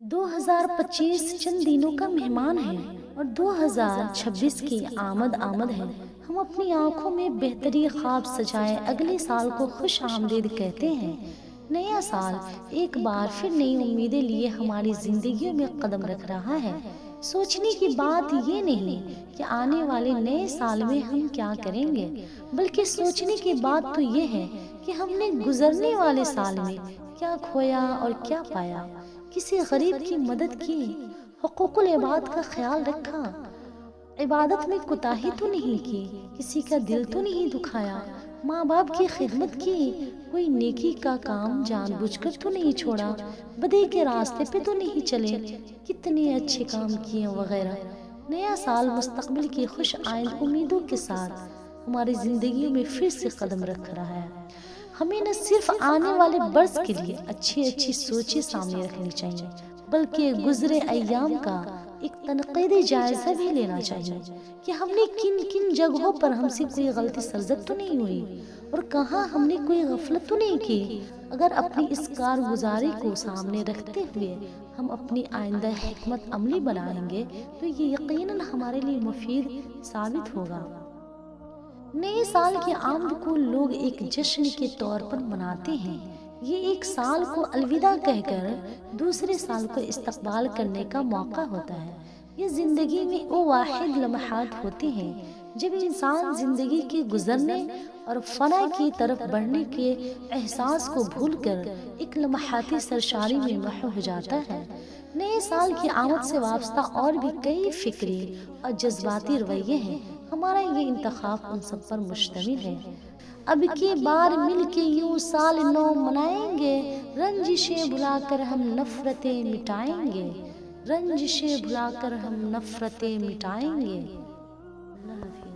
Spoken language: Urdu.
2025 چند دنوں کا مہمان ہے اور 2026 کی آمد ہے۔ ہم اپنی آنکھوں میں بہتری خواب سجائے اگلے سال کو خوش آمدید کہتے ہیں۔ نیا سال ایک بار پھر نئی امیدیں لیے ہماری زندگیوں میں قدم رکھ رہا ہے۔ سوچنے کی بات یہ نہیں کہ آنے والے نئے سال میں ہم کیا کریں گے، بلکہ سوچنے کی بات تو یہ ہے کہ ہم نے گزرنے والے سال میں کیا کھویا اور کیا پایا۔ کسی غریب کی مدد کی، حقوق العباد کا خیال رکھا، عبادت میں کوتاہی تو نہیں کی، کسی کا دل تو نہیں دکھایا، ماں باپ کی خدمت کی، کوئی نیکی کا کام جان بوجھ کر تو نہیں چھوڑا، بدی کے راستے پہ تو نہیں چلے، کتنے اچھے کام کیے وغیرہ۔ نیا سال مستقبل کی خوش آئند امیدوں کے ساتھ ہماری زندگیوں میں پھر سے قدم رکھ رہا ہے۔ ہمیں نہ صرف آنے والے برس کے لیے اچھی سوچیں سامنے رکھنی چاہیے، بلکہ گزرے ایام کا ایک تنقیدی جائزہ بھی لینا چاہیے کہ ہم نے کن کن جگہوں پر ہم سے کوئی غلطی سرزد تو نہیں ہوئی اور کہاں ہم نے کوئی غفلت تو نہیں کی۔ اگر اپنی اس کارگزاری کو سامنے رکھتے ہوئے ہم اپنی آئندہ حکمت عملی بنائیں گے تو یہ یقیناً ہمارے لیے مفید ثابت ہوگا۔ نئے سال کی آمد کو لوگ ایک جشن کے طور پر مناتے ہیں۔ یہ ایک سال کو الوداع کہہ کر دوسرے سال کو استقبال کرنے کا موقع ہوتا ہے۔ یہ زندگی میں وہ واحد لمحات ہوتے ہیں جب انسان زندگی کے گزرنے اور فنا کی طرف بڑھنے کے احساس کو بھول کر ایک لمحاتی سرشاری میں محو ہو جاتا ہے۔ نئے سال کی آمد سے وابستہ اور بھی کئی فکری اور جذباتی رویے ہیں۔ ہمارا یہ انتخاب ان سب پر مشتمل ہے۔ اب کی بار مل کے یوں سال نو منائیں گے، رنجشیں بھلا کر ہم نفرتیں مٹائیں گے، رنجشیں بھلا کر ہم نفرتیں مٹائیں گے۔ اللہ حافظ۔